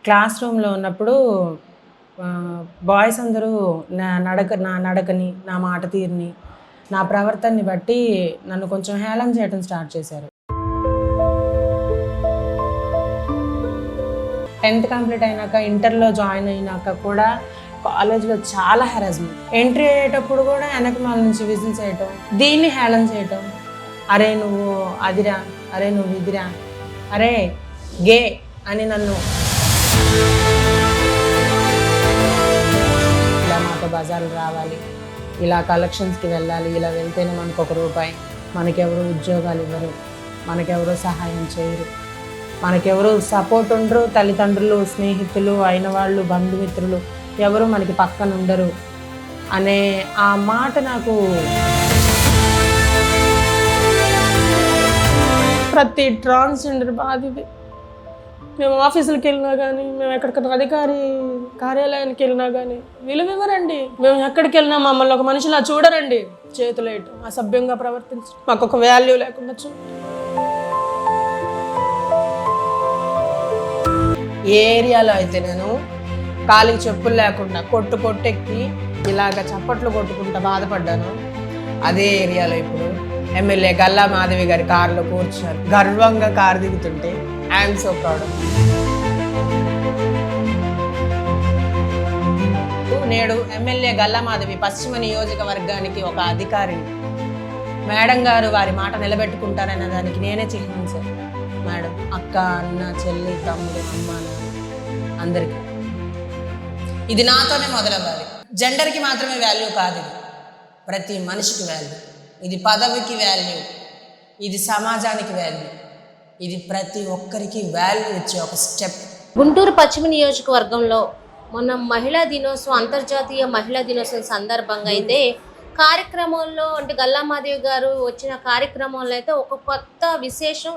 Class రూమ్లో ఉన్నప్పుడు boys అందరూ నా నడకని, నా మాట తీరుని, నా ప్రవర్తనని బట్టి నన్ను కొంచెం హేళన చేయడం స్టార్ట్ చేశారు. 10th కంప్లీట్ అయినాక, ఇంటర్లో జాయిన్ అయినాక కూడా కాలేజ్లో చాలా హెరాస్మెంట్. ఎంట్రీ అయ్యేటప్పుడు కూడా వెనకమాల నుంచి విజిల్స్ చేయటం, దీన్ని హేళన చేయటం. అరే నువ్వు అదిరా, అరే నువ్వు ఇదిరా, అరే గే అని నన్ను ఇలా మాతో బజార్లు రావాలి, ఇలా కలెక్షన్స్కి వెళ్ళాలి, ఇలా వెళ్తేనే మనకు ₹1, మనకెవరు ఉద్యోగాలు ఇవ్వరు, మనకెవరు సహాయం చేయరు, మనకెవరు సపోర్ట్ ఉండరు, తల్లిదండ్రులు, స్నేహితులు, అయిన వాళ్ళు, బంధుమిత్రులు ఎవరు మనకి పక్కన ఉండరు అనే ఆ మాట నాకు ప్రతి ట్రాన్స్జెండర్ బాధిది. మేము ఆఫీసులకు వెళ్ళినా కానీ, మేము ఎక్కడికైనా అధికారి కార్యాలయానికి వెళ్ళినా కానీ విలువ ఇవ్వరండి. మేము ఎక్కడికి వెళ్ళినా మమ్మల్ని ఒక మనిషిలా చూడరండి. చేతులు వేయటం, అసభ్యంగా ప్రవర్తించడం, మాకు ఒక వాల్యూ లేకుండా ఏ ఏరియాలో అయితే నేను కాలికి చెప్పులు లేకుండా కొట్టెక్కి ఇలాగ చప్పట్లు కొట్టుకుంటా బాధపడ్డాను, అదే ఏరియాలో ఇప్పుడు ఎమ్మెల్యే గల్లా మాధవి గారి కారులో కూర్చున్నారు. గర్వంగా కారు దిగుతుంటే ఐఎమ్ సో ప్రౌడ్. నేడు ఎమ్మెల్యే గల్లా మాధవి పశ్చిమ నియోజకవర్గానికి ఒక అధికారి. మేడం గారు వారి మాట నిలబెట్టుకుంటారన్న దానికి నేనే చిహ్నం సార్. మేడం, అక్క, అన్న, చెల్లి, తమ్ముడు, అమ్మ, నాన్న అందరికీ ఇది నాతోనే మొదలవ్వాలి. జెండర్కి మాత్రమే వాల్యూ కాదు, ఇది ప్రతి మనిషికి వాల్యూ. ఇది పదవికి వాల్యూ, ఇది సమాజానికి వాల్యూ, ఇది ప్రతి ఒక్కరికి వాల్యూ ఇచ్చే ఒక స్టెప్. గుంటూరు పశ్చిమ నియోజకవర్గంలో మొన్న మహిళా దినోత్సవం, అంతర్జాతీయ మహిళా దినోత్సవం సందర్భంగా అయితే కార్యక్రమంలో అంటే గల్లామాధవి గారు వచ్చిన కార్యక్రమంలో అయితే ఒక కొత్త విశేషం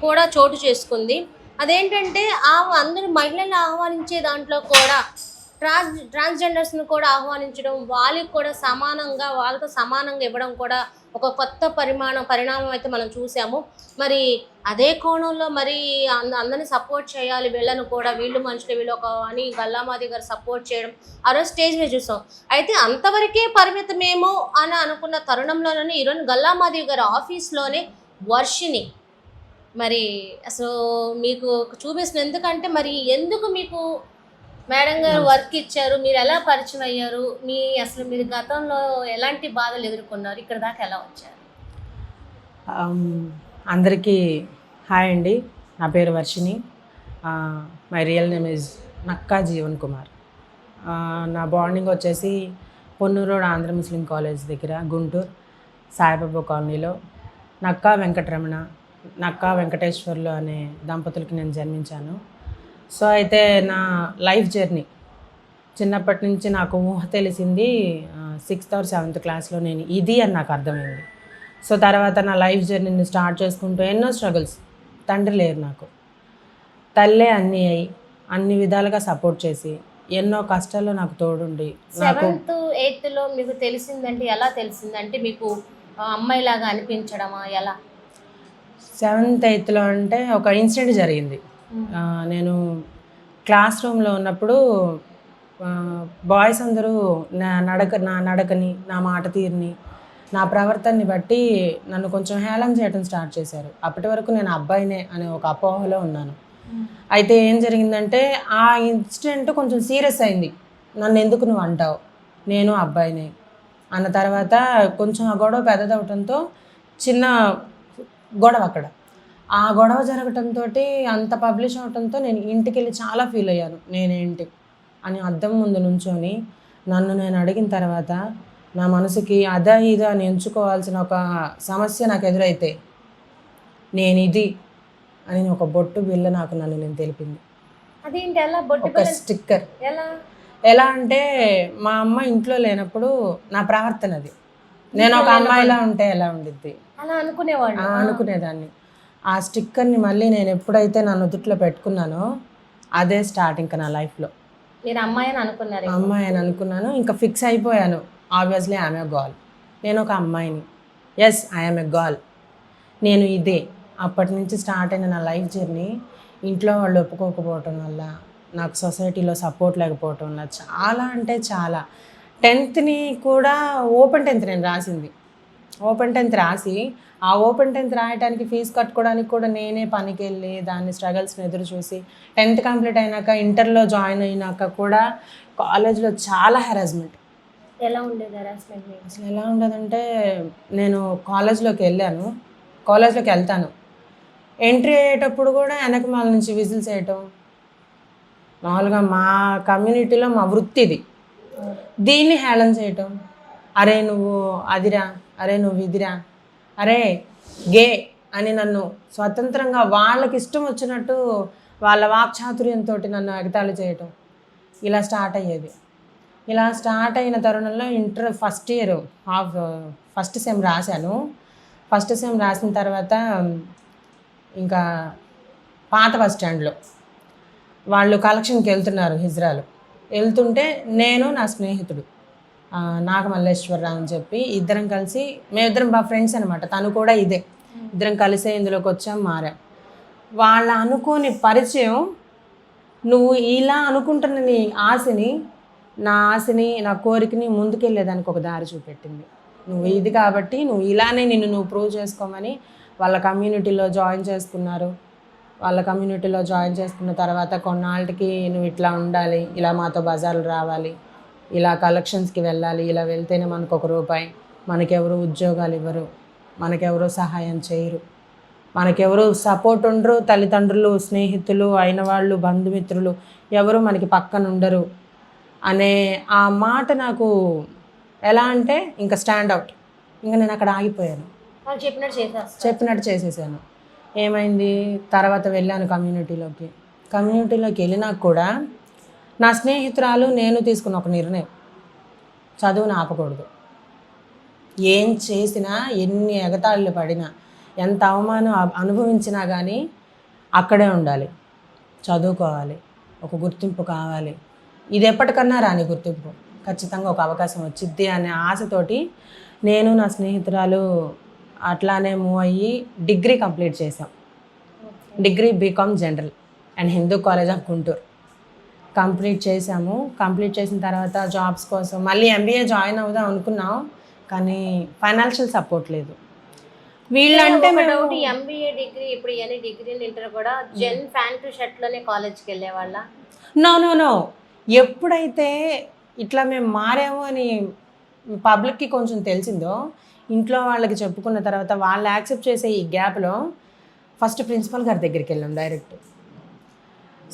కూడా చోటు చేసుకుంది. అదేంటంటే అందరూ మహిళలను ఆహ్వానించే దాంట్లో కూడా ట్రాన్స్జెండర్స్ని కూడా ఆహ్వానించడం, వాళ్ళకి కూడా వాళ్ళతో సమానంగా ఇవ్వడం కూడా ఒక కొత్త పరిణామం అయితే మనం చూసాము. మరి అదే కోణంలో మరి అందరినీ సపోర్ట్ చేయాలి, వీళ్ళను కూడా, వీళ్ళు మనుషులు, వీళ్ళు ఒక అని గల్లామాధవి గారు సపోర్ట్ చేయడం ఆ రోజు స్టేజ్ మీద చూసాం. అయితే అంతవరకే పరిమితమేమో అని అనుకున్న తరుణంలోనే ఈరోజు గల్లామాధవి గారి ఆఫీస్లోనే వర్షిని మరి అసలు మీకు చూపిస్తున్న, ఎందుకంటే మరి ఎందుకు మీకు మేడం గారు వర్క్ ఇచ్చారు, మీరు ఎలా పరిచయం అయ్యారు, అసలు మీరు గతంలో ఎలాంటి బాధలు ఎదుర్కొన్నారు, ఇక్కడ దాకా ఎలా వచ్చారు? అందరికీ హాయ్ అండి. నా పేరు Varshini. My real name is Nakka Jeevan Kumar. నా బాండింగ్ వచ్చేసి పొన్నూరు రోడ్ ఆంధ్ర ముస్లిం కాలేజ్ దగ్గర గుంటూరు సాయిబాబా కాలనీలో నక్కా వెంకటరమణ, నక్కా వెంకటేశ్వర్లు అనే దంపతులకి నేను జన్మించాను. సో అయితే నా లైఫ్ జర్నీ చిన్నప్పటి నుంచి నాకు ఊహ తెలిసింది 6th or 7th క్లాస్లో నేను ఇది అని నాకు అర్థమైంది. సో తర్వాత నా లైఫ్ జర్నీని స్టార్ట్ చేసుకుంటూ ఎన్నో స్ట్రగుల్స్. తండ్రి లేరు నాకు, తల్లే అన్నీ అయ్యి అన్ని విధాలుగా సపోర్ట్ చేసి ఎన్నో కష్టాల్లో నాకు తోడుండి 7th 8thలో మీకు తెలిసిందంటే ఎలా తెలిసిందంటే మీకు అమ్మాయిలాగా అనిపించడమా ఎలా? 7th 8thలో అంటే ఒక ఇన్సిడెంట్ జరిగింది. నేను క్లాస్ రూమ్లో ఉన్నప్పుడు బాయ్స్ అందరూ నా నడకని, నా మాట తీరుని, నా ప్రవర్తనని బట్టి నన్ను కొంచెం హేళన చేయడం స్టార్ట్ చేశారు. అప్పటి వరకు నేను అబ్బాయినే అనే ఒక అపోహలో ఉన్నాను. అయితే ఏం జరిగిందంటే ఆ ఇన్సిడెంట్ కొంచెం సీరియస్ అయింది. నన్ను ఎందుకు నువ్వు అంటావు, నేను అబ్బాయినే అన్న తర్వాత కొంచెం ఆ గొడవ పెద్దదవటంతో చిన్న గొడవ అక్కడ. ఆ గొడవ జరగటంతో అంత పబ్లిష్ అవడంతో నేను ఇంటికి వెళ్ళి చాలా ఫీల్ అయ్యాను. నేనేంటి అని అద్దం ముందు నుంచొని నన్ను నేను అడిగిన తర్వాత నా మనసుకి అదా ఇదా అని ఎంచుకోవాల్సిన ఒక సమస్య నాకు ఎదురైతే నేను ఇది అని ఒక బొట్టు బిళ్ళ నాకు నన్ను నేను తెలిపింది. అదేంటి ఎలా బొట్టు? ఒక స్టిక్కర్. ఎలా అంటే మా అమ్మ ఇంట్లో లేనప్పుడు నా ప్రవర్తన అది. నేను ఒక అమ్మాయిలా ఉంటే ఎలా ఉండిద్ది అలా అనుకునేదాన్ని. ఆ స్టిక్కర్ని మళ్ళీ నేను ఎప్పుడైతే నా నుదుట్లో పెట్టుకున్నానో అదే స్టార్ట్ ఇంకా నా లైఫ్లో. మీరు అమ్మాయి అని అనుకున్నారు? అమ్మాయి అని అనుకున్నాను, ఇంకా ఫిక్స్ అయిపోయాను. ఆబ్వియస్లీ ఐఎమ్ ఏ గర్ల్, నేను ఒక అమ్మాయిని. ఎస్, ఐఎమ్ ఏ గర్ల్, నేను ఇదే. అప్పటి నుంచి స్టార్ట్ అయిన నా లైఫ్ జర్నీ ఇంట్లో వాళ్ళు ఒప్పుకోకపోవటం వల్ల, నాకు సొసైటీలో సపోర్ట్ లేకపోవటం వల్ల చాలా అంటే చాలా. 10th కూడా ఓపెన్ 10th నేను రాసింది. ఓపెన్ 10th రాసి ఆ ఓపెన్ 10th రాయడానికి ఫీజు కట్టుకోవడానికి కూడా నేనే పనికి వెళ్ళి దాన్ని స్ట్రగల్స్ని ఎదురు చూసి 10th కంప్లీట్ అయినాక ఇంటర్లో జాయిన్ అయినాక కూడా కాలేజ్లో చాలా హెరాస్మెంట్. ఎలా ఉండేది హెరాస్మెంట్ మీకు? అసలు ఎలా ఉండదంటే, నేను కాలేజ్లోకి వెళ్తాను, ఎంట్రీ అయ్యేటప్పుడు కూడా వెనకమాల నుంచి విజిల్స్ వేయటం. మామూలుగా మా కమ్యూనిటీలో మా వృత్తి ఇది. దీన్ని హేళన చేయటం. అరే నువ్వు అదిరా, అరే నువ్వు ఇదిరా, అరే గే అని నన్ను స్వతంత్రంగా వాళ్ళకి ఇష్టం వచ్చినట్టు వాళ్ళ వాక్చాతుర్యంతో నన్ను ఎగతాళి చేయటం. ఇలా స్టార్ట్ అయ్యేది. ఇలా స్టార్ట్ అయిన తరుణంలో ఇంటర్ ఫస్ట్ సెమ్ రాశాను. ఫస్ట్ సెమ్ రాసిన తర్వాత ఇంకా పాత బస్ స్టాండ్లో వాళ్ళు కలెక్షన్కి వెళ్తున్నారు హిజ్రాలు. వెళ్తుంటే నేను నా స్నేహితుడు నాగమల్లేశ్వరరావు అని చెప్పి ఇద్దరం కలిసి, మేమిద్దరం బాగా ఫ్రెండ్స్ అనమాట. తను కూడా ఇదే, ఇద్దరం కలిసే ఇందులోకి వచ్చాం, మారాం. వాళ్ళ అనుకోని పరిచయం, నువ్వు ఇలా అనుకుంటున్న నీ ఆశని, నా కోరికని ముందుకెళ్ళేదానికి ఒక దారి చూపెట్టింది. నువ్వు ఇది కాబట్టి నువ్వు ఇలానే నువ్వు ప్రూవ్ చేసుకోమని వాళ్ళ కమ్యూనిటీలో జాయిన్ చేసుకున్నారు. వాళ్ళ కమ్యూనిటీలో జాయిన్ చేసుకున్న తర్వాత కొన్నాళ్ళకి నువ్వు ఇట్లా ఉండాలి, ఇలా మాతో బజార్లు రావాలి, ఇలా కలెక్షన్స్కి వెళ్ళాలి, ఇలా వెళ్తేనే మనకు ₹1, మనకెవరు ఉద్యోగాలు ఇవ్వరు, మనకెవరు సహాయం చేయరు, మనకెవరు సపోర్ట్ ఉండరు, తల్లిదండ్రులు స్నేహితులు అయిన వాళ్ళు బంధుమిత్రులు ఎవరు మనకి పక్కన ఉండరు అనే ఆ మాట నాకు ఎలా అంటే ఇంకా స్టాండ్ అవుట్. ఇంకా నేను అక్కడ ఆగిపోయాను. చెప్పినట్టు చేసేసాను. ఏమైంది, తర్వాత వెళ్ళాను కమ్యూనిటీలోకి వెళ్ళినాక కూడా నా స్నేహితురాలు నేను తీసుకున్న ఒక నిర్ణయం, చదువుని ఆపకూడదు. ఏం చేసినా, ఎన్ని ఎగతాళిలు పడినా, ఎంత అవమానం అనుభవించినా కానీ అక్కడే ఉండాలి, చదువుకోవాలి, ఒక గుర్తింపు కావాలి. ఇది ఎప్పటికన్నా రాని గుర్తింపు, ఖచ్చితంగా ఒక అవకాశం వచ్చిద్ది అనే ఆశతోటి నేను నా స్నేహితురాలు అట్లానే మూవ్ అయ్యి డిగ్రీ కంప్లీట్ చేసాం. Degree BCom general and Hindu college of Guntur complete చేసాము. కంప్లీట్ చేసిన తర్వాత జాబ్స్ కోసం మళ్ళీ MBA జాయిన్ అవుదాం అనుకున్నాం, కానీ ఫైనాన్షియల్ సపోర్ట్ లేదు. వీళ్ళంటే MBA డిగ్రీ, ఇప్పుడు ఇవన్నీ డిగ్రీ ఇంటర్ కూడా ప్యాంటు షర్ట్లోనే కాలేజ్కి వెళ్ళేవాళ్ళ? నో. ఎప్పుడైతే ఇట్లా మేము మారాము అని పబ్లిక్కి కొంచెం తెలిసిందో, ఇంట్లో వాళ్ళకి చెప్పుకున్న తర్వాత వాళ్ళు యాక్సెప్ట్ చేసే ఈ గ్యాప్లో ఫస్ట్ ప్రిన్సిపల్ గారి దగ్గరికి వెళ్ళాం డైరెక్ట్.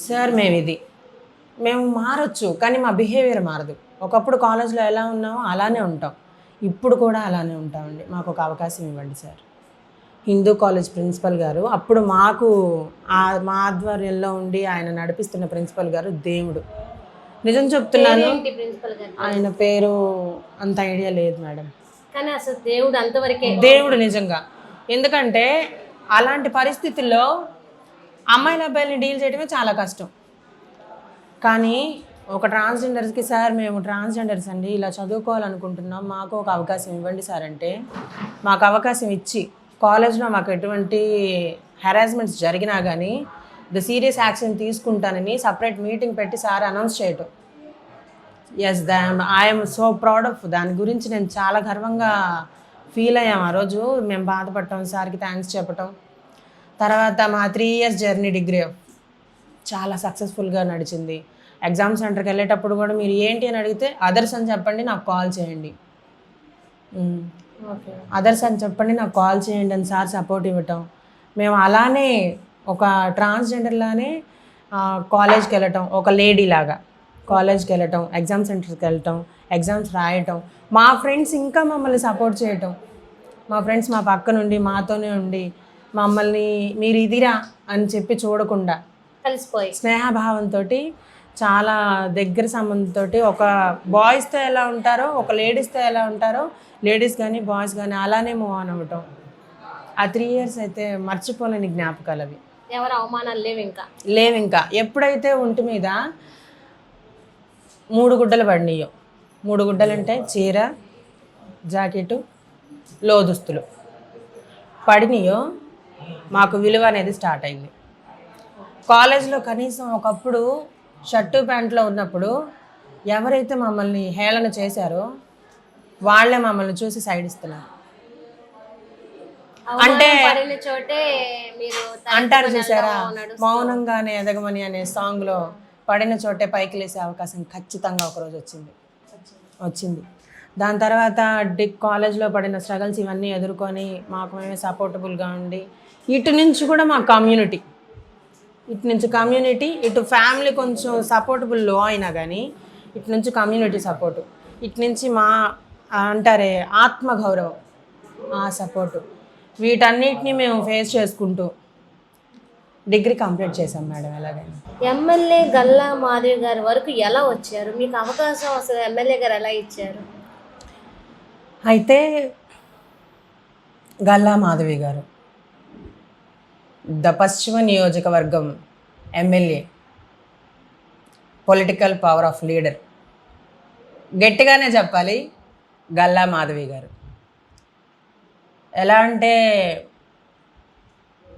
సార్ మేము మారచ్చు, కానీ మా బిహేవియర్ మారదు. ఒకప్పుడు కాలేజ్లో ఎలా ఉన్నామో అలానే ఉంటాం, ఇప్పుడు కూడా అలానే ఉంటామండి, మాకు ఒక అవకాశం ఇవ్వండి సార్. హిందూ కాలేజ్ ప్రిన్సిపల్ గారు అప్పుడు మాకు మా ఆధ్వర్యంలో ఉండి ఆయన నడిపిస్తున్న ప్రిన్సిపల్ గారు దేవుడు. నిజం చెప్తున్నాను, ఆయన పేరు అంత ఐడియా లేదు మేడం, కానీ అసలు దేవుడు అంతవరకే దేవుడు నిజంగా. ఎందుకంటే అలాంటి పరిస్థితుల్లో అమ్మాయిల అబ్బాయిలని డీల్ చేయడమే చాలా కష్టం. కానీ ఒక ట్రాన్స్జెండర్స్కి, సార్ మేము ట్రాన్స్జెండర్స్ అండి, ఇలా చదువుకోవాలనుకుంటున్నాం, మాకు ఒక అవకాశం ఇవ్వండి సార్ అంటే, మాకు అవకాశం ఇచ్చి కాలేజ్లో మాకు ఎటువంటి హెరాస్మెంట్స్ జరిగినా కానీ సీరియస్ యాక్షన్ తీసుకుంటానని సపరేట్ మీటింగ్ పెట్టి సార్ అనౌన్స్ చేయటం. ఐఎమ్ సో ప్రౌడ్ ఆఫ్ దాని గురించి నేను చాలా గర్వంగా ఫీల్ అయ్యాం. ఆ రోజు మేము బాధపడటం, సార్కి థ్యాంక్స్ చెప్పటం. తర్వాత మా 3 years జర్నీ డిగ్రీ చాలా సక్సెస్ఫుల్గా నడిచింది. ఎగ్జామ్ సెంటర్కి వెళ్ళేటప్పుడు కూడా మీరు ఏంటి అని అడిగితే అదర్స్ అని చెప్పండి, నాకు కాల్ చేయండి, అదర్స్ అని చెప్పండి, నాకు కాల్ చేయండి అని సార్ సపోర్ట్ ఇవ్వటం. మేము అలానే ఒక ట్రాన్స్జెండర్లానే కాలేజ్కి వెళ్ళటం, ఒక లేడీ లాగా కాలేజ్కి వెళ్ళటం, ఎగ్జామ్ సెంటర్కి వెళ్ళటం, ఎగ్జామ్స్ రాయటం. మా ఫ్రెండ్స్ ఇంకా మమ్మల్ని సపోర్ట్ చేయటం, మా ఫ్రెండ్స్ మా పక్క నుండి మాతోనే ఉండి మమ్మల్ని మీరు ఇదిరా అని చెప్పి చూడకుండా కలిసిపోయి స్నేహభావంతో, చాలా దగ్గర సంబంధంతో, ఒక బాయ్స్తో ఎలా ఉంటారో, ఒక లేడీస్తో ఎలా ఉంటారో, లేడీస్ కానీ బాయ్స్ కానీ అలానే మూవ్ ఆన్ అవ్వటం. ఆ 3 years అయితే మర్చిపోలేని జ్ఞాపకాలు అవి. ఎవరు అవమానాలు లేవు ఇంకా. ఎప్పుడైతే ఒంటి మీద 3 గుడ్డలు పడినాయో, 3 గుడ్డలు అంటే చీర, జాకెటు, లోదుస్తులు పడినాయో, మాకు విలువ అనేది స్టార్ట్ అయింది. కాలేజ్లో కనీసం ఒకప్పుడు షర్టు ప్యాంట్లో ఉన్నప్పుడు ఎవరైతే మమ్మల్ని హేళన చేశారో వాళ్ళే మమ్మల్ని చూసి సైడ్ ఇస్తున్నారు. అంటే పడిన చోటే మీరు అంటారు చూసారా, మౌనంగానే ఎదగమని అనే సాంగ్లో పడిన చోటే పైకి లేసే అవకాశం ఖచ్చితంగా ఒకరోజు వచ్చింది. దాని తర్వాత కాలేజ్లో పడిన స్ట్రగల్స్ ఇవన్నీ ఎదుర్కొని మాకు మేమే సపోర్టబుల్గా ఉండి ఇటు నుంచి కూడా మా కమ్యూనిటీ, ఇటు ఫ్యామిలీ కొంచెం సపోర్టబుల్ లో అయినా కానీ ఇటు నుంచి కమ్యూనిటీ సపోర్టు, ఇటు నుంచి మా అంటారే ఆత్మగౌరవం, ఆ సపోర్టు, వీటన్నిటిని మేము ఫేస్ చేసుకుంటూ డిగ్రీ కంప్లీట్ చేశాం మేడం. ఎలాగైనా ఎమ్మెల్యే గల్లా మాధవి గారి వరకు ఎలా వచ్చారు? మీకు అవకాశం అసలు ఎమ్మెల్యే గారు ఎలా ఇచ్చారు? అయితే గల్లా మాధవి గారు పశ్చిమ నియోజకవర్గం MLA, political power of leader, గట్టిగానే చెప్పాలి గల్లా మాధవి గారు. ఎలా అంటే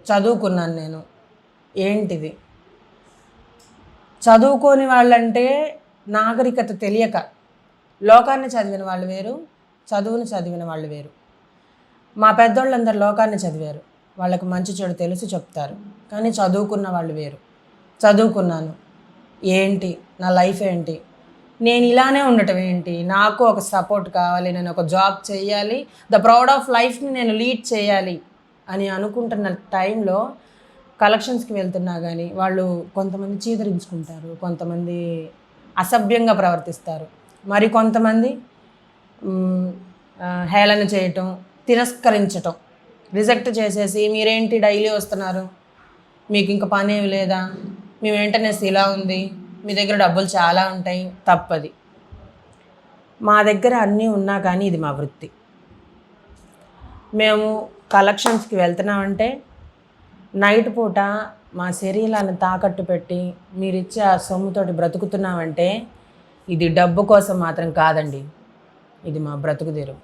చదువుకున్నాను నేను. ఏంటిది చదువుకోని వాళ్ళంటే నాగరికత తెలియక లోకాన్ని చదివిన వాళ్ళు వేరు, చదువుని చదివిన వాళ్ళు వేరు. మా పెద్దోళ్ళందరూ లోకాన్ని చదివారు, వాళ్ళకి మంచి చెడు తెలుసు చెప్తారు, కానీ చదువుకున్న వాళ్ళు వేరు. చదువుకున్నాను, ఏంటి నా లైఫ్ ఏంటి, నేను ఇలానే ఉండటం ఏంటి, నాకు ఒక సపోర్ట్ కావాలి, నేను ఒక జాబ్ చేయాలి, ద ప్రౌడ్ ఆఫ్ లైఫ్ని నేను లీడ్ చేయాలి అని అనుకుంటున్న టైంలో కలెక్షన్స్కి వెళ్తున్నా కానీ వాళ్ళు కొంతమంది చీదరించుకుంటారు, కొంతమంది అసభ్యంగా ప్రవర్తిస్తారు, మరి కొంతమంది హేళన చేయటం, తిరస్కరించటం, రిజెక్ట్ చేసేసి మీరేంటి డైలీ వస్తున్నారు, మీకు ఇంకా పని ఏమి లేదా, మీ మెయింటెనెన్స్ ఇలా ఉంది, మీ దగ్గర డబ్బులు చాలా ఉంటాయి. తప్పది, మా దగ్గర అన్నీ ఉన్నా కానీ ఇది మా వృత్తి. మేము కలెక్షన్స్కి వెళ్తున్నామంటే నైట్ పూట మా శరీరాన్ని తాకట్టు పెట్టి మీరిచ్చే ఆ సొమ్ముతోటి బ్రతుకుతున్నామంటే ఇది డబ్బు కోసం మాత్రం కాదండి, ఇది మా బ్రతుకుదెరువు.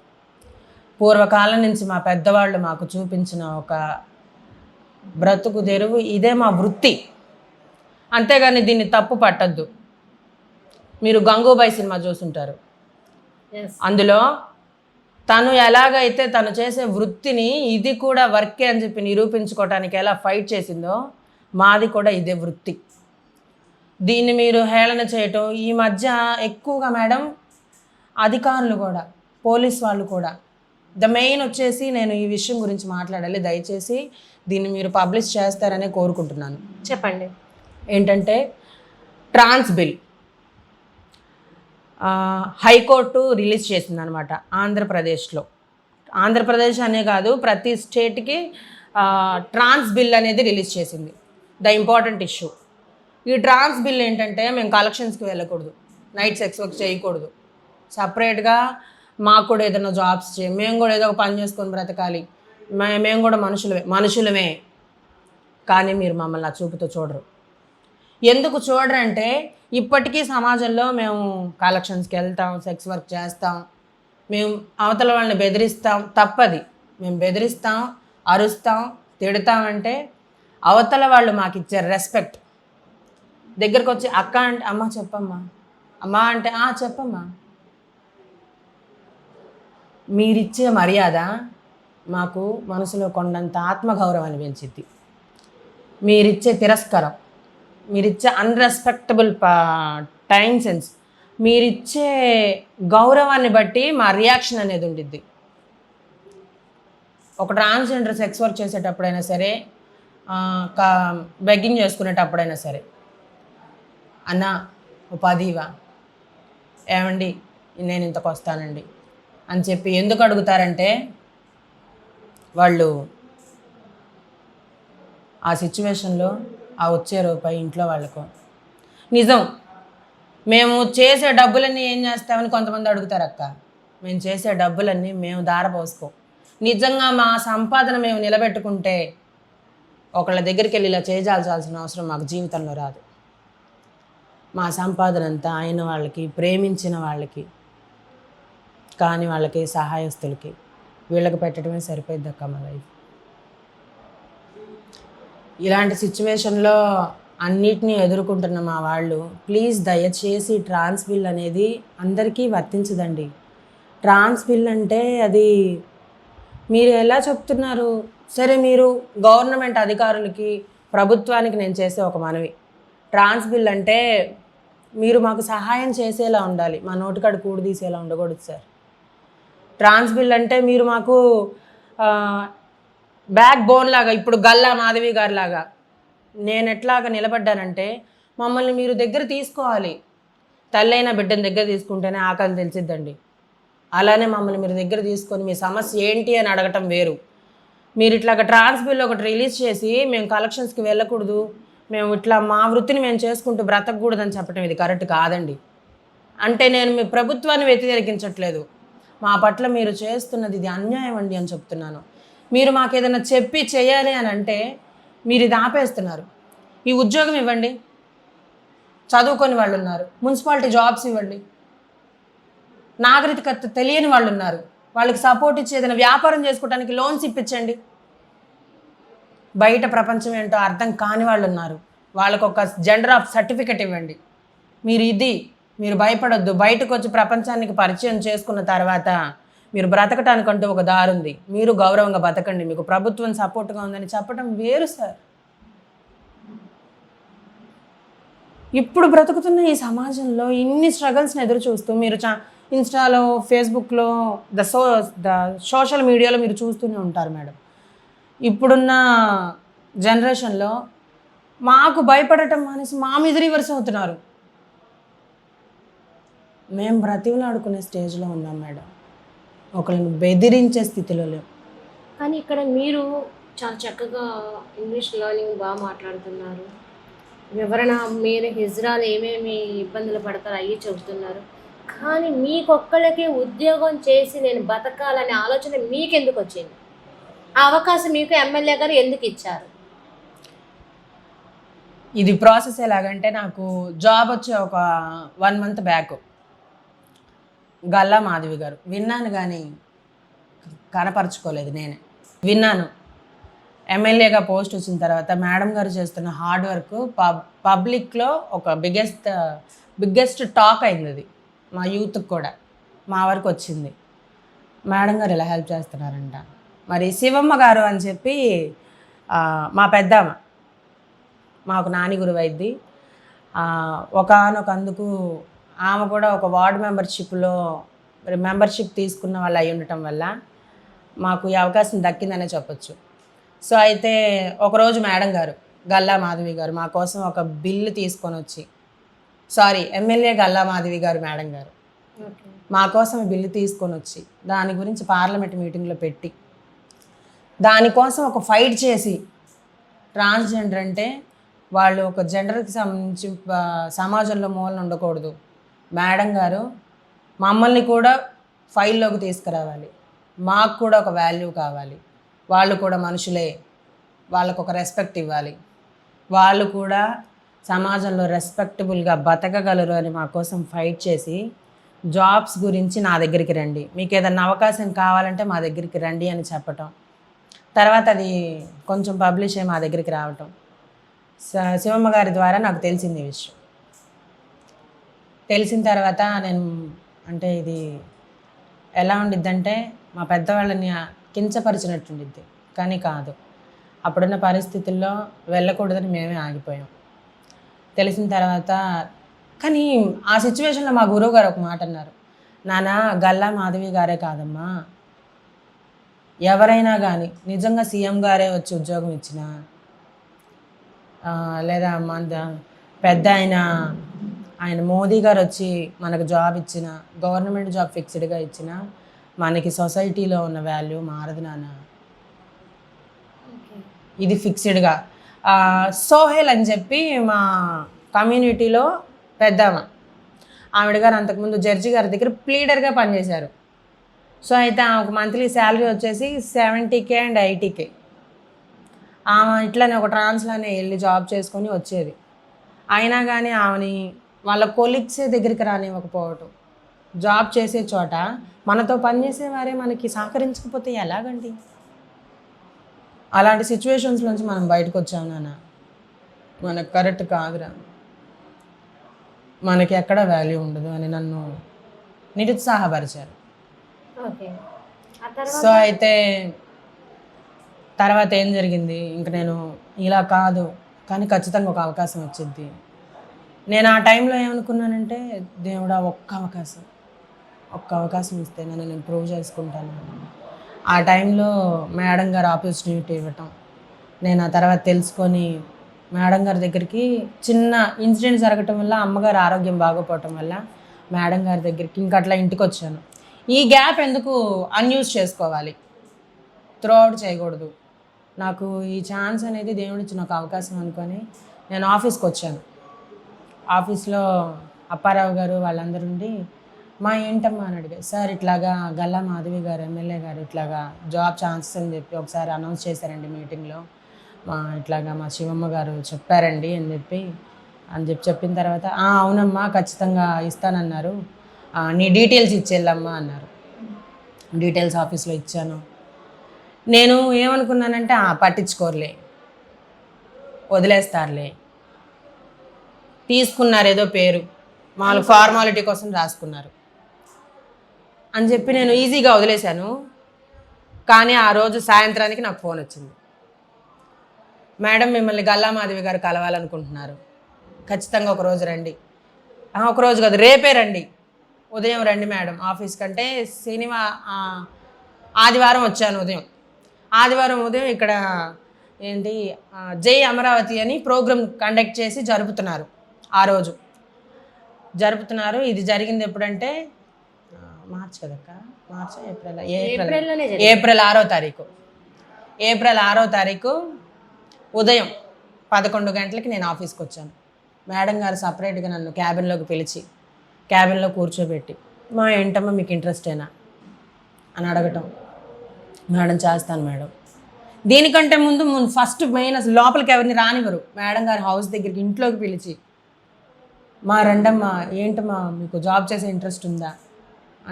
పూర్వకాలం నుంచి మా పెద్దవాళ్ళు మాకు చూపించిన ఒక బ్రతుకుదెరువు, ఇదే మా వృత్తి. అంతేగాని దీన్ని తప్పు పట్టద్దు. మీరు గంగూబాయ్ సినిమా చూసుంటారు, అందులో తను ఎలాగైతే తను చేసే వృత్తిని ఇది కూడా వర్కే అని చెప్పి నిరూపించుకోవటానికి ఎలా ఫైట్ చేసిందో మాది కూడా ఇదే వృత్తి. దీన్ని మీరు హేళన చేయటం ఈ మధ్య ఎక్కువగా మేడం, అధికారులు కూడా, పోలీస్ వాళ్ళు కూడా, ద మెయిన్ వచ్చేసి నేను ఈ విషయం గురించి మాట్లాడాలి, దయచేసి దీన్ని మీరు పబ్లిష్ చేస్తారనే కోరుకుంటున్నాను. చెప్పండి. ఏంటంటే ట్రాన్స్ బిల్ హైకోర్టు రిలీజ్ చేసిందనమాట ఆంధ్రప్రదేశ్లో. ఆంధ్రప్రదేశ్ అనే కాదు, ప్రతి స్టేట్కి ట్రాన్స్ బిల్ అనేది రిలీజ్ చేసింది. ద ఇంపార్టెంట్ ఇష్యూ ఈ ట్రాన్స్ బిల్ ఏంటంటే, మేము కలెక్షన్స్కి వెళ్ళకూడదు, నైట్ సెక్స్ వర్క్ చేయకూడదు, సపరేట్గా మాకు కూడా ఏదైనా జాబ్స్ మేము కూడా ఏదో ఒక పని చేసుకొని బ్రతకాలి, మేము కూడా మనుషులమే. కానీ మీరు మమ్మల్ని ఆ చూపుతో చూడరు. ఎందుకు చూడరంటే ఇప్పటికీ సమాజంలో మేము కలెక్షన్స్కి వెళ్తాం, సెక్స్ వర్క్ చేస్తాం, మేము అవతల వాళ్ళని బెదిరిస్తాం. తప్పది, మేము బెదిరిస్తాం, అరుస్తాం, తిడతామంటే అవతల వాళ్ళు మాకు ఇచ్చే రెస్పెక్ట్. దగ్గరకు వచ్చి అక్క అంటే అమ్మ చెప్పమ్మా, అమ్మ అంటే చెప్పమ్మా, మీరిచ్చే మర్యాద మాకు మనసులో కొండంత ఆత్మగౌరవాన్ని పెంచిద్ది. మీరిచ్చే తిరస్కారం, మీరిచ్చే అన్రెస్పెక్టబుల్ టైం సెన్స్, మీరిచ్చే గౌరవాన్ని బట్టి మా రియాక్షన్ అనేది ఉండిద్ది. ఒక ట్రాన్స్జెండర్ సెక్స్ వర్క్ చేసేటప్పుడైనా సరే, బెగ్గింగ్ చేసుకునేటప్పుడైనా సరే, అన్న ఓ 10 ఇవ్వ, ఏమండి నేను ఇంతకు వస్తానండి అని చెప్పి ఎందుకు అడుగుతారంటే, వాళ్ళు ఆ సిచ్యువేషన్లో ఆ వచ్చే రూపాయి ఇంట్లో వాళ్ళకు నిజం. మేము చేసే డబ్బులన్నీ ఏం చేస్తామని కొంతమంది అడుగుతారు. అక్క, మేము చేసే డబ్బులన్నీ మేము దారపోసుకో, నిజంగా మా సంపాదన మేము నిలబెట్టుకుంటే ఒకళ్ళ దగ్గరికి వెళ్ళి ఇలా చేయాల్సిన అవసరం మాకు జీవితంలో రాదు. మా సంపాదన అంతా అయిన వాళ్ళకి, ప్రేమించిన వాళ్ళకి, కాని వాళ్ళకి, సహాయస్తులకి, వీళ్ళకి పెట్టడమే సరిపోయిద్ది అక్క మా లైఫ్. ఇలాంటి సిచ్యువేషన్లో అన్నిటినీ ఎదుర్కొంటున్న మా వాళ్ళు ప్లీజ్ దయచేసి ట్రాన్స్ బిల్ అనేది అందరికీ వర్తించదండి. ట్రాన్స్ బిల్ అంటే అది మీరు ఎలా చెప్తున్నారు? సరే, మీరు గవర్నమెంట్ అధికారులకి, ప్రభుత్వానికి నేను చేసే ఒక మనవి, ట్రాన్స్ బిల్ అంటే మీరు మాకు సహాయం చేసేలా ఉండాలి, మా నోటికాడ కూడు తీసేలా ఉండకూడదు సార్. ట్రాన్స్ బిల్ అంటే మీరు మాకు బ్యాక్ బోన్ లాగా, ఇప్పుడు గల్లా మాధవి గారి లాగా నేను ఎట్లాగా నిలబడ్డానంటే మమ్మల్ని మీరు దగ్గర తీసుకోవాలి. తల్లైన బిడ్డని దగ్గర తీసుకుంటేనే ఆకలి తెలిసిద్దండి. అలానే మమ్మల్ని మీరు దగ్గర తీసుకొని మీ సమస్య ఏంటి అని అడగటం వేరు. మీరు ఇట్లాగ ట్రాన్స్ బిల్ ఒకటి రిలీజ్ చేసి మేము కలెక్షన్స్కి వెళ్ళకూడదు, మేము ఇట్లా మా వృత్తిని మేము చేసుకుంటూ బ్రతకూడదని చెప్పడం ఇది కరెక్ట్ కాదండి. అంటే నేను మీ ప్రభుత్వాన్ని వ్యతిరేకించట్లేదు, మా పట్ల మీరు చేస్తున్నది ఇది అన్యాయం అండి అని చెప్తున్నాను. మీరు మాకు ఏదైనా చెప్పి చేయాలి అని అంటే మీరు ఇది ఆపేస్తున్నారు. ఈ ఉద్యోగం ఇవ్వండి, చదువుకొని వాళ్ళు ఉన్నారు, మున్సిపాలిటీ జాబ్స్ ఇవ్వండి, నాగరికత తెలియని వాళ్ళు ఉన్నారు, వాళ్ళకి సపోర్ట్ ఇచ్చి ఏదైనా వ్యాపారం చేసుకోవడానికి లోన్స్ ఇప్పించండి. బయట ప్రపంచం ఏంటో అర్థం కాని వాళ్ళు ఉన్నారు, వాళ్ళకు ఒక జెండర్ ఆఫ్ సర్టిఫికెట్ ఇవ్వండి. మీరు భయపడొద్దు. బయటకు వచ్చి ప్రపంచానికి పరిచయం చేసుకున్న తర్వాత మీరు బ్రతకటానికంటూ ఒక దారి ఉంది, మీరు గౌరవంగా బతకండి, మీకు ప్రభుత్వం సపోర్ట్గా ఉందని చెప్పడం వేరు సార్. ఇప్పుడు బ్రతుకుతున్న ఈ సమాజంలో ఇన్ని స్ట్రగల్స్ని ఎదురు చూస్తూ మీరు ఇన్స్టాలో, ఫేస్బుక్లో, ద సోషల్ మీడియాలో మీరు చూస్తూనే ఉంటారు మేడం. ఇప్పుడున్న జనరేషన్లో మాకు భయపడటం మానేసి మా మీద రివర్స్ అవుతున్నారు. మేము బ్రతిమలాడుకునే స్టేజ్లో ఉన్నాం మేడం, ఒకరిని బెదిరించే స్థితిలో లేవు. కానీ ఇక్కడ మీరు చాలా చక్కగా ఇంగ్లీష్ లర్నింగ్ బాగా మాట్లాడుతున్నారు, వివరణ, మీరు హిజ్రాలు ఏమేమి ఇబ్బందులు పడతారు అయ్యి చెబుతున్నారు. కానీ మీకొక్కళ్ళకే ఉద్యోగం చేసి నేను బతకాలనే ఆలోచన మీకు ఎందుకు వచ్చింది? ఆ అవకాశం మీకు ఎమ్మెల్యే గారు ఎందుకు ఇచ్చారు? ఇది ప్రాసెస్ ఎలాగంటే, నాకు జాబ్ వచ్చే ఒక 1 month బ్యాక్ గల్లా మాధవి గారు విన్నాను, కానీ కనపరుచుకోలేదు. నేనే విన్నాను. ఎమ్మెల్యేగా పోస్ట్ వచ్చిన తర్వాత మేడం గారు చేస్తున్న హార్డ్ వర్క్ పబ్లిక్లో ఒక బిగ్గెస్ట్ టాక్ అయింది. అది మా యూత్కి కూడా మా వరకు వచ్చింది. మేడం గారు ఇలా హెల్ప్ చేస్తున్నారంట. మరి శివమ్మ గారు అని చెప్పి మా పెద్దమ్మ, మాకు నాని గురువైద్ది, ఒకానొకందుకు ఆమె కూడా ఒక వార్డు మెంబర్షిప్ తీసుకున్న వాళ్ళు అయి ఉండటం వల్ల మాకు ఈ అవకాశం దక్కిందనే చెప్పొచ్చు. సో అయితే ఒకరోజు మేడం గారు, గల్లా మాధవి గారు మా కోసం ఒక బిల్లు తీసుకొని వచ్చి, ఎమ్మెల్యే గల్లా మాధవి గారు మేడం గారు మా కోసం బిల్లు తీసుకొని వచ్చి దాని గురించి పార్లమెంట్ మీటింగ్లో పెట్టి దానికోసం ఒక ఫైట్ చేసి, ట్రాన్స్జెండర్ అంటే వాళ్ళు ఒక జెండర్కి సంబంధించి సమాజంలో మూలన ఉండకూడదు, మేడం గారు మమ్మల్ని కూడా ఫైల్లోకి తీసుకురావాలి, మాకు కూడా ఒక వాల్యూ కావాలి, వాళ్ళు కూడా మనుషులే, వాళ్ళకు ఒక రెస్పెక్ట్ ఇవ్వాలి, వాళ్ళు కూడా సమాజంలో రెస్పెక్టబుల్గా బతకగలరు అని మా కోసం ఫైట్ చేసి, జాబ్స్ గురించి నా దగ్గరికి రండి, మీకు ఏదన్నా అవకాశం కావాలంటే మా దగ్గరికి రండి అని చెప్పటం. తర్వాత అది కొంచెం పబ్లిష్ అయ్యి మా దగ్గరికి రావటం, శివమ్మ గారి ద్వారా నాకు తెలిసింది ఈ విషయం. తెలిసిన తర్వాత నేను అంటే ఇది ఎలా ఉండిద్దంటే మా పెద్దవాళ్ళని కించపరిచినట్టు ఉండిద్ది, కానీ కాదు. అప్పుడున్న పరిస్థితుల్లో వెళ్ళకూడదని మేమే ఆగిపోయాం. తెలిసిన తర్వాత కానీ ఆ సిచ్యువేషన్లో మా గురువు గారు ఒక మాట అన్నారు, నాన్న గల్లా మాధవి గారే కాదమ్మా, ఎవరైనా కానీ నిజంగా సీఎం గారే వచ్చి ఉద్యోగం ఇచ్చినా, లేదా మన పెద్ద ఆయన మోదీ గారు వచ్చి మనకు జాబ్ ఇచ్చిన, గవర్నమెంట్ జాబ్ ఫిక్స్డ్గా ఇచ్చిన, మనకి సొసైటీలో ఉన్న వాల్యూ మారదు నాన్న, ఇది ఫిక్స్డ్గా. సోహెల్ అని చెప్పి మా కమ్యూనిటీలో పెద్దమ్మ, ఆవిడ గారు అంతకుముందు జడ్జి గారి దగ్గర ప్లీడర్గా పనిచేశారు. సో అయితే ఆమెకు మంత్లీ శాలరీ వచ్చేసి 70K అండ్ 80K. ఆమె ఇట్లనే ఒక ట్రాన్స్లోనే వెళ్ళి జాబ్ చేసుకొని వచ్చేది. అయినా కానీ ఆమెని వాళ్ళ కొలీగ్సే దగ్గరికి రానివ్వకపోవటం, జాబ్ చేసే చోట మనతో పనిచేసేవారే మనకి సహకరించకపోతే ఎలాగండి? అలాంటి సిచ్యువేషన్స్ నుంచి మనం బయటకు వచ్చాం నాన్న. మనకు కరెక్ట్ కాదురా, మనకి ఎక్కడ వాల్యూ ఉండదు అని నన్ను నిరుత్సాహపరిచారు. ఓకే. ఆ తర్వాత సో అయితే తర్వాత ఏం జరిగింది, ఇంక నేను ఇలా కాదు కానీ ఖచ్చితంగా ఒక అవకాశం వచ్చింది. నేను ఆ టైంలో ఏమనుకున్నానంటే, దేవుడా ఒక్క అవకాశం ఇస్తే నన్ను నేను ప్రూవ్ చేసుకుంటాను. ఆ టైంలో మేడం గారు ఆపర్చునిటీ ఇవ్వటం, నేను ఆ తర్వాత తెలుసుకొని మేడం గారి దగ్గరికి చిన్న ఇన్సిడెంట్ జరగటం వల్ల అమ్మగారు ఆరోగ్యం బాగోపోవటం వల్ల మేడం గారి దగ్గరికి ఇంక అట్లా ఇంటికి వచ్చాను. ఈ గ్యాప్ ఎందుకు అన్యూజ్ చేసుకోవాలి, త్రో అవుట్ చేయకూడదు. నాకు ఈ ఛాన్స్ అనేది దేవుడిచ్చిన ఒక అవకాశం అనుకొని నేను ఆఫీస్కి వచ్చాను. ఆఫీస్లో అప్పారావు గారు వాళ్ళందరూ ఉండి, మా ఏంటమ్మా అని అడిగారు. సార్ ఇట్లాగా గల్లా మాధవి గారు ఎమ్మెల్యే గారు ఇట్లాగా జాబ్ ఛాన్సెస్ అని చెప్పి ఒకసారి అనౌన్స్ చేశారండి మీటింగ్లో, ఇట్లాగా మా శివమ్మ గారు చెప్పారండి అని చెప్పిన తర్వాత అవునమ్మా ఖచ్చితంగా ఇస్తానన్నారు, నీ డీటెయిల్స్ ఇచ్చేళ్ళమ్మా అన్నారు. డీటెయిల్స్ ఆఫీస్లో ఇచ్చాను. నేను ఏమనుకున్నానంటే పట్టించుకోరులే, వదిలేస్తారులే, తీసుకున్నారు ఏదో పేరు, మామూలు ఫార్మాలిటీ కోసం రాసుకున్నారు అని చెప్పి నేను ఈజీగా వదిలేశాను. కానీ ఆ రోజు సాయంత్రానికి నాకు ఫోన్ వచ్చింది, మేడం మిమ్మల్ని గల్లా మాధవి గారు కలవాలనుకుంటున్నారు, ఖచ్చితంగా ఒకరోజు రండి. ఒకరోజు కాదు, రేపే రండి, ఉదయం రండి మేడం ఆఫీస్ కంటే. ఆదివారం వచ్చాను ఉదయం. ఆదివారం ఉదయం ఇక్కడ ఏంటి జై అమరావతి అని ప్రోగ్రామ్ కండక్ట్ చేసి జరుపుతున్నారు. ఆ రోజు జరుపుతున్నారు. ఇది జరిగింది ఎప్పుడంటే మార్చ్ కదక్క, మార్చ్ ఏప్రిల్ 6వ తారీఖు. ఏప్రిల్ 6వ తారీఖు ఉదయం 11 గంటలకి నేను ఆఫీస్కి వచ్చాను. మేడం గారు సపరేట్గా నన్ను క్యాబిన్లోకి పిలిచి క్యాబిన్లో కూర్చోబెట్టి, మా ఏంటమ్మా మీకు ఇంట్రెస్టేనా అని అడగటం. మేడం చేస్తాను మేడం. దీనికంటే ముందు ఫస్ట్ మెయిన్ అసలు లోపలికి ఎవరిని రానివ్వరు. మేడం గారు హౌస్ దగ్గరికి ఇంట్లోకి పిలిచి, మా రండమ్మా ఏంటమ్మా మీకు జాబ్ చేసే ఇంట్రెస్ట్ ఉందా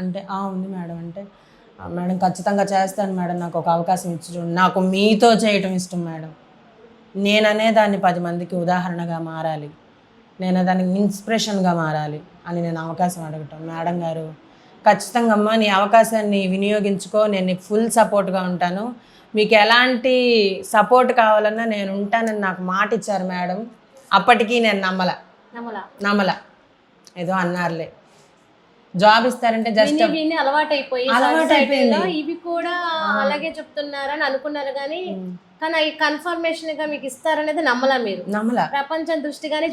అంటే ఉంది మేడం అంటే, మేడం ఖచ్చితంగా చేస్తాను మేడం, నాకు ఒక అవకాశం ఇచ్చి చూడండి, నాకు మీతో చేయటం ఇష్టం మేడం, నేననే దాన్ని 10 మందికి ఉదాహరణగా మారాలి, నేను దానికి ఇన్స్పిరేషన్గా మారాలి అని నేను అవకాశం అడగటం. మేడం గారు ఖచ్చితంగా అమ్మా నీ అవకాశాన్ని వినియోగించుకో, నేను నీకు ఫుల్ సపోర్ట్గా ఉంటాను, మీకు ఎలాంటి సపోర్ట్ కావాలన్నా నేను ఉంటానని నాకు మాట ఇచ్చారు మేడం. అప్పటికీ నేను నమ్మల ఏదో అన్నారులే, జాబ్ ఇస్తారంటే జస్ట్ అలవాటైపోయింది, ఇవి కూడా అలాగే చెప్తున్నారని అనుకున్నారు. కానీ ఈ కన్ఫర్మేషన్ గా మీకు ఇస్తారనేది నమ్మల ప్రపంచం దృష్టిగానే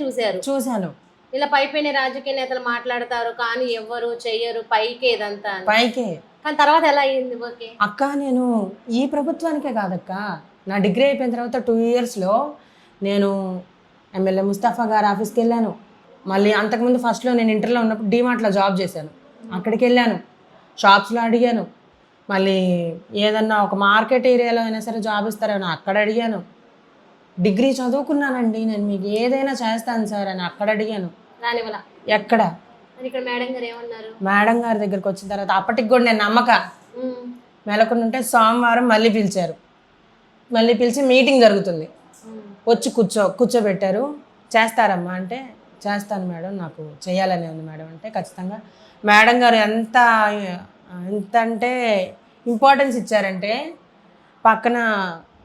చూశాను. ఇలా పైపైన రాజకీయ నేతలు మాట్లాడతారు కానీ ఎవరు చెయ్యరు, పైకే ఇదంతా పైకే. కానీ తర్వాత ఎలా అయ్యింది? ఓకే అక్క, నేను ఈ ప్రభుత్వానికే కాదక్క, నా డిగ్రీ అయిపోయిన తర్వాత 2 ఇయర్స్లో నేను ఎమ్మెల్యే ముస్తఫా గారు ఆఫీస్కి వెళ్ళాను. మళ్ళీ అంతకుముందు ఫస్ట్లో నేను ఇంటర్లో ఉన్నప్పుడు డీమార్ట్లో జాబ్ చేశాను, అక్కడికి వెళ్ళాను, షాప్స్లో అడిగాను. మళ్ళీ ఏదన్నా ఒక మార్కెట్ ఏరియాలో అయినా సరే జాబ్ ఇస్తారని అక్కడ అడిగాను. డిగ్రీ చదువుకున్నానండి నేను, మీకు ఏదైనా చేస్తాను సార్ అని అక్కడ అడిగాను. ఎక్కడ మేడం గారి దగ్గరికి వచ్చిన తర్వాత అప్పటికి కూడా నేను మెలకుండా ఉంటే సోమవారం మళ్ళీ పిలిచారు. మళ్ళీ పిలిచి మీటింగ్ జరుగుతుంది, వచ్చి కూర్చోబెట్టారు. చేస్తారమ్మా అంటే, చేస్తాను మేడం, నాకు చేయాలనే ఉంది మేడం అంటే, ఖచ్చితంగా. మేడం గారు ఎంత అంటే ఇంపార్టెన్స్ ఇచ్చారంటే, పక్కన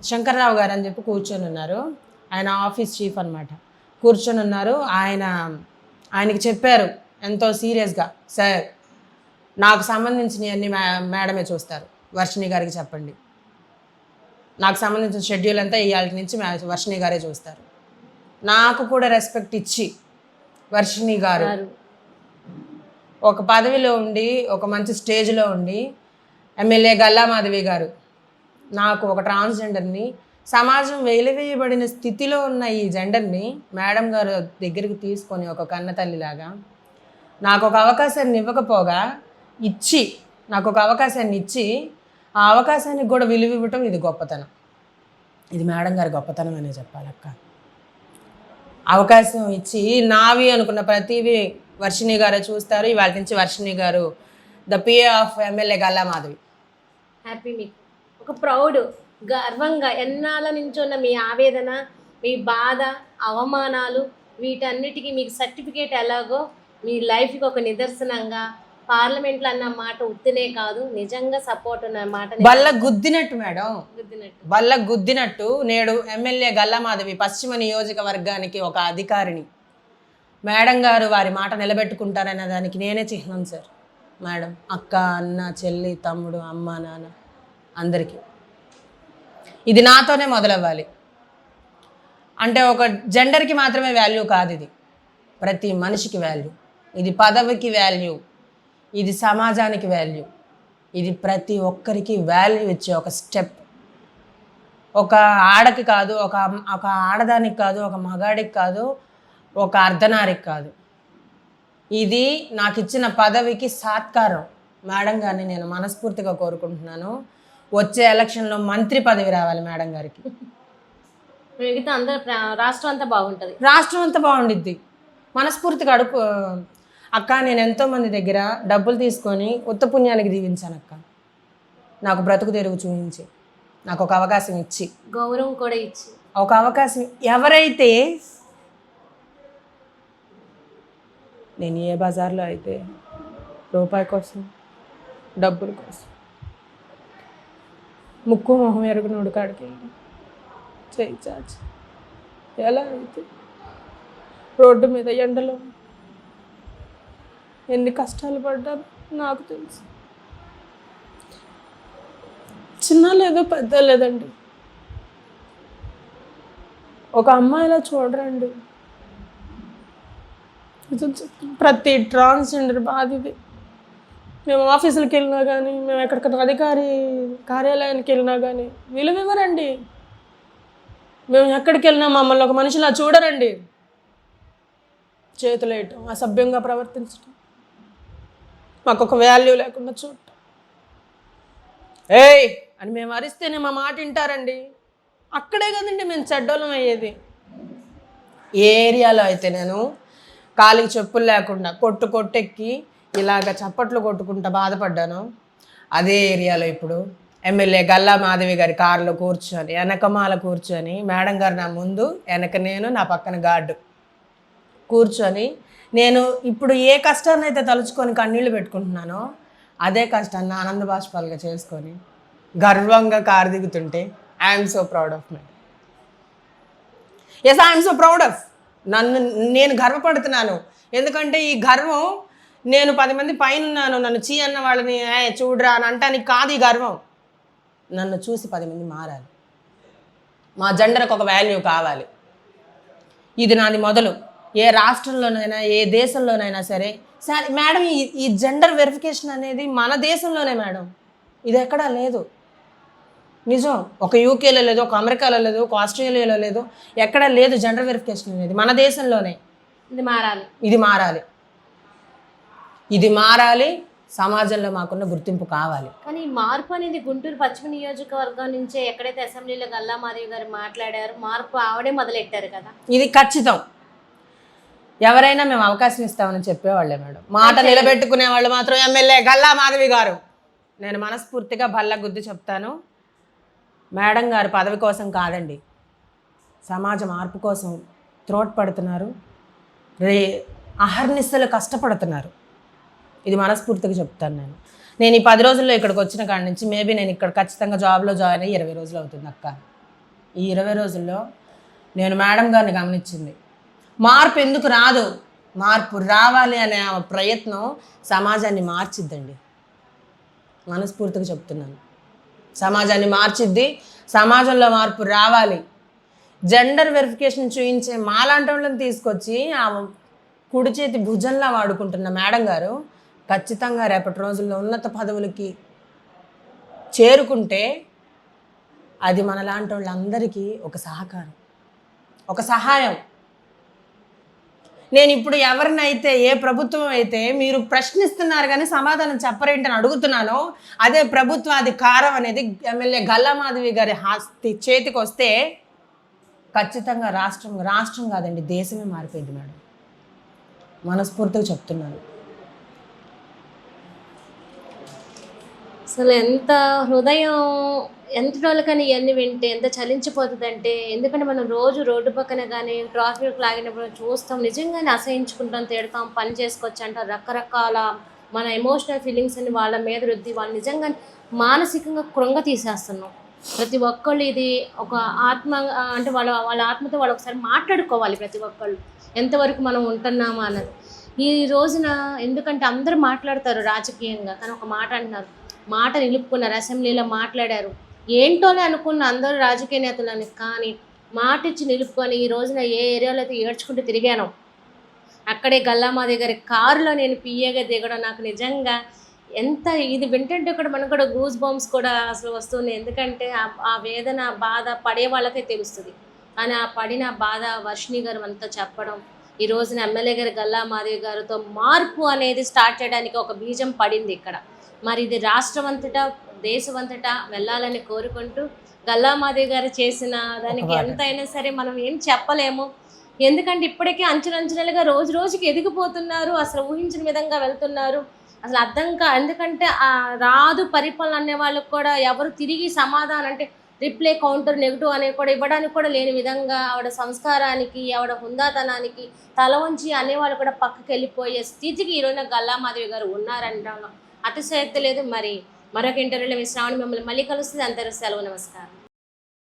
శంకర్రావు గారు అని చెప్పి కూర్చొని ఉన్నారు, ఆయన ఆఫీస్ చీఫ్ అనమాట, కూర్చొని ఉన్నారు. ఆయనకి చెప్పారు ఎంతో సీరియస్గా, సార్ నాకు సంబంధించినవన్నీ మేడమే చూస్తారు, వర్షిణి గారికి చెప్పండి, నాకు సంబంధించిన షెడ్యూల్ అంతా ఇవాళ నుంచి వర్షిణి గారే చూస్తారు. నాకు కూడా రెస్పెక్ట్ ఇచ్చి వర్షిణి గారు ఒక పదవిలో ఉండి, ఒక మంచి స్టేజ్లో ఉండి, ఎమ్మెల్యే గల్లా మాధవి గారు నాకు ఒక ట్రాన్స్జెండర్ని, సమాజం వెలివేయబడిన స్థితిలో ఉన్న ఈ జెండర్ని మేడం గారు దగ్గరికి తీసుకొని ఒక కన్న తల్లిలాగా నాకు ఒక అవకాశాన్ని ఇవ్వకపోగా నాకు ఒక అవకాశాన్ని ఇచ్చి ఆ అవకాశానికి కూడా విలువ ఇవ్వటం, ఇది గొప్పతనం, ఇది మేడం గారి గొప్పతనం అనే చెప్పాలక్క. అవకాశం ఇచ్చి నావి అనుకున్న ప్రతివి వర్షిణి గారు చూస్తారు. ఇవాళ నుంచి వర్షిణి గారు the PA of MLA Galla Madhavi. Happy, మీకు ఒక ప్రౌడ్, గర్వంగా ఎన్నాళ్ళ నుంచి ఉన్న మీ ఆవేదన, మీ బాధ, అవమానాలు వీటన్నిటికీ మీకు సర్టిఫికేట్ ఎలాగో మీ లైఫ్కి ఒక నిదర్శనంగా పార్లమెంట్లో అన్న మాట ఉత్తినే కాదు, నిజంగా సపోర్ట్ ఉన్న మాట బల్ల గుద్దినట్టు మేడం, గుద్దినట్టు. బల్ల గుద్దినట్టు నేడు ఎమ్మెల్యే గల్లామాధవి పశ్చిమ నియోజకవర్గానికి ఒక అధికారిని. మేడం గారు వారి మాట నిలబెట్టుకుంటారనే దానికి నేనే చిహ్నం సార్. మేడం, అక్క, అన్న, చెల్లి, తమ్ముడు, అమ్మ, నాన్న అందరికీ ఇది నాతోనే మొదలవ్వాలి. అంటే ఒక జెండర్కి మాత్రమే వాల్యూ కాదు, ఇది ప్రతి మనిషికి వాల్యూ. ఇది పదవికి వాల్యూ, ఇది సమాజానికి వాల్యూ, ఇది ప్రతి ఒక్కరికి వాల్యూ ఇచ్చే ఒక స్టెప్. ఒక ఆడకి కాదు, ఒక ఆడదానికి కాదు, ఒక మగాడికి కాదు, ఒక అర్ధనారికి కాదు. ఇది నాకు ఇచ్చిన పదవికి సాత్కారం. మేడం గారిని నేను మనస్ఫూర్తిగా కోరుకుంటున్నాను. వచ్చే ఎలక్షన్లో మంత్రి పదవి రావాలి మేడం గారికి. మిగతా అందరూ రాష్ట్రం అంతా బాగుంటుంది. రాష్ట్రం అంతా బాగుండిద్ది. మనస్ఫూర్తిగా అక్క, నేను ఎంతోమంది దగ్గర డబ్బులు తీసుకొని ఉత్త పుణ్యానికి దీవించాను అక్క. నాకు బ్రతుకు తెరుగు చూపించి, నాకు ఒక అవకాశం ఇచ్చి, గౌరవం కూడా ఇచ్చి, ఒక అవకాశం ఎవరైతే నేను ఏ బజార్లో అయితే రూపాయి కోసం, డబ్బుల కోసం ముక్కు మొహం ఎరుగునోడు కాడికి వెళ్ళి చేయి చాచి ఎలా అయితే రోడ్డు మీద ఎండలో ఎన్ని కష్టాలు పడ్డాను నాకు తెలుసు. చిన్న లేదు పెద్ద లేదండి. ఒక అమ్మాయిలా చూడరండి. ప్రతి ట్రాన్స్జెండర్ బాధిది. మేము ఆఫీసులకు వెళ్ళినా కానీ, మేము ఎక్కడికైనా అధికారి కార్యాలయానికి వెళ్ళినా కానీ విలువివ్వరండి. మేము ఎక్కడికి వెళ్ళినా మమ్మల్ని ఒక మనిషిలా చూడరండి. చేతులు వేయటం, అసభ్యంగా ప్రవర్తించటం, మాకు ఒక వాల్యూ లేకుండా చూడటం. ఏయ్ అని మేము అరిస్తేనే మా మాట వింటారండి. అక్కడే కదండి మేము చెడ్డోళ్ళం అయ్యేది. ఏ ఏరియాలో అయితే నేను కాలికి చెప్పులు లేకుండా కొట్టెక్కి ఇలాగ చప్పట్లు కొట్టుకుంటా బాధపడ్డాను, అదే ఏరియాలో ఇప్పుడు ఎమ్మెల్యే గల్లా మాధవి గారి కారులో కూర్చొని, వెనకమాల కూర్చొని, మేడం గారు నా ముందు, వెనక నేను, నా పక్కన గార్డు కూర్చొని, నేను ఇప్పుడు ఏ కష్టాన్ని అయితే తలుచుకొని కన్నీళ్ళు పెట్టుకుంటున్నానో అదే కష్టాన్ని ఆనంద బాష్పాలుగా చేసుకొని గర్వంగా కారు దిగుతుంటే I'm so proud of my. Yes, I'm so proud of. నేను గర్వపడుతున్నాను. ఎందుకంటే ఈ గర్వం నేను 10 మంది పైన ఉన్నాను, నన్ను చీ అన్న వాళ్ళని చూడరా అని అంటానికి కాదు ఈ గర్వం. నన్ను చూసి 10 మంది మారాలి. మా జెండర్కి ఒక వాల్యూ కావాలి. ఇది నాది మొదలు. ఏ రాష్ట్రంలోనైనా ఏ దేశంలోనైనా సరే మేడం, ఈ జెండర్ వెరిఫికేషన్ అనేది మన దేశంలోనే మేడం, ఇది ఎక్కడా లేదు. నిజం. ఒక యూకేలో లేదు, ఒక అమెరికాలో లేదు, ఒక ఆస్ట్రేలియాలో లేదు, ఎక్కడా లేదు జెండర్ వెరిఫికేషన్ అనేది. మన దేశంలోనే ఇది మారాలి. ఇది మారాలి. ఇది మారాలి. సమాజంలో మాకున్న గుర్తింపు కావాలి. కానీ ఈ మార్పు అనేది గుంటూరు పశ్చిమ నియోజకవర్గం నుంచే ఎక్కడైతే అసెంబ్లీలో గల్లా మాధవి గారు మాట్లాడారు, మార్పు ఆవిడే మొదలెట్టారు కదా. ఇది ఖచ్చితం. ఎవరైనా మేము అవకాశం ఇస్తామని చెప్పేవాళ్ళే మేడం. మాట నిలబెట్టుకునే వాళ్ళు మాత్రం ఎమ్మెల్యే గల్లా మాధవి గారు. నేను మనస్ఫూర్తిగా బల్ల గుద్ది చెప్తాను, మేడం గారు పదవి కోసం కాదండి, సమాజ మార్పు కోసం త్రోడ్పడుతున్నారు, అహర్నిశలు కష్టపడుతున్నారు. ఇది మనస్ఫూర్తిగా చెప్తాను. నేను ఈ 10 రోజుల్లో ఇక్కడికి వచ్చిన కాడి నుంచి మేబీ నేను ఇక్కడ ఖచ్చితంగా జాబ్లో జాయిన్ అయ్యి 20 రోజులు అవుతుంది అక్క. ఈ 20 రోజుల్లో నేను మేడం గారిని గమనించింది, మార్పు ఎందుకు రాదు, మార్పు రావాలి అనే ప్రయత్నం సమాజాన్ని మార్చిద్దండి. మనస్ఫూర్తిగా చెప్తున్నాను, సమాజాన్ని మార్చిద్ది. సమాజంలో మార్పు రావాలి. జెండర్ వెరిఫికేషన్ చూయించే మాలాంటి వాళ్ళని తీసుకొచ్చి ఆ కుడి చేతి భుజంలా వాడుకుంటున్న మేడం గారు ఖచ్చితంగా రేపటి రోజుల్లో ఉన్నత పదవులకి చేరుకుంటే అది మనలాంటి వాళ్ళందరికీ ఒక సహకారం, ఒక సహాయం. నేను ఇప్పుడు ఎవరినైతే, ఏ ప్రభుత్వం అయితే మీరు ప్రశ్నిస్తున్నారు కానీ సమాధానం చెప్పరేంటని అడుగుతున్నానో అదే ప్రభుత్వాధికారం అనేది ఎమ్మెల్యే గల్లా మాధవి గారి చేతికి వస్తే ఖచ్చితంగా రాష్ట్రం కాదండి, దేశమే మారిపోయింది మేడం. మనస్ఫూర్తిగా చెప్తున్నాను. అసలు ఎంత హృదయం ఎంత రోజులకని ఇవన్నీ వింటే ఎంత చలించిపోతుందంటే, ఎందుకంటే మనం రోజు రోడ్డు పక్కన కానీ ట్రాఫిక్ లాగినప్పుడు చూస్తాం, నిజంగానే అసహించుకుంటాం, తిడతాం, పని చేసుకోవచ్చు అంటారు, రకరకాల మన ఎమోషనల్ ఫీలింగ్స్ అని వాళ్ళ మీద రుద్ది వాళ్ళు నిజంగా మానసికంగా కృంగ తీసేస్తున్నాం. ప్రతి ఒక్కళ్ళు ఇది ఒక ఆత్మ అంటే వాళ్ళ వాళ్ళ ఆత్మతో వాళ్ళు ఒకసారి మాట్లాడుకోవాలి ప్రతి ఒక్కళ్ళు, ఎంతవరకు మనం ఉంటున్నామా అన్నది. ఈ రోజున ఎందుకంటే అందరూ మాట్లాడతారు రాజకీయంగా, కానీ ఒక మాట అంటున్నారు, మాట నిలుపుకున్నారు, అసెంబ్లీలో మాట్లాడారు. ఏంటోలే అనుకున్న అందరూ రాజకీయ నేతలని, కానీ మాట ఇచ్చి నిలుపుకొని ఈ రోజున ఏ ఏరియాలో అయితే ఏడ్చుకుంటూ తిరిగానో, అక్కడే గల్లామాది గారి కారులో నేను పిఏగా దిగడం నాకు నిజంగా ఎంత ఇది వింటుంటే కూడా మనకు కూడా గూస్ బంప్స్ కూడా అసలు వస్తున్నాయి. ఎందుకంటే ఆ వేదన బాధ పడే వాళ్ళకే తెలుస్తుంది, కానీ ఆ పడిన బాధ వర్షిణి గారు అంతా చెప్పడం, ఈ రోజున ఎమ్మెల్యే గారు గల్లా మాధవి గారితో మార్పు అనేది స్టార్ట్ చేయడానికి ఒక బీజం పడింది ఇక్కడ. మరి ఇది రాష్ట్రం అంతటా దేశమంతటా వెళ్ళాలని కోరుకుంటూ, గల్లా మాధవి గారు చేసిన దానికి ఎంతైనా సరే మనం ఏం చెప్పలేము. ఎందుకంటే ఇప్పటికే అంచెలంచెలుగా రోజు రోజుకి ఎదిగిపోతున్నారు, అసలు ఊహించిన విధంగా వెళ్తున్నారు. అసలు ఎందుకంటే రాదు పరిపాలన అనే వాళ్ళకి కూడా ఎవరు తిరిగి సమాధానం అంటే రిప్లై కౌంటర్ నెగిటివ్ అనేవి కూడా ఇవ్వడానికి కూడా లేని విధంగా ఆవిడ సంస్కారానికి ఆవిడ హుందాతనానికి తల వంచి అనేవాళ్ళు కూడా పక్కకి వెళ్ళిపోయే స్థితికి ఈరోజు గల్లా మాధవి గారు ఉన్నారనడంలో అతిశయోక్తి లేదు. మరి మరొక ఇంటర్వ్యూలో మీ శ్రావణి మిమ్మల్ని మళ్ళీ కలుస్తుంది. అందరూ సెలవు, నమస్కారం.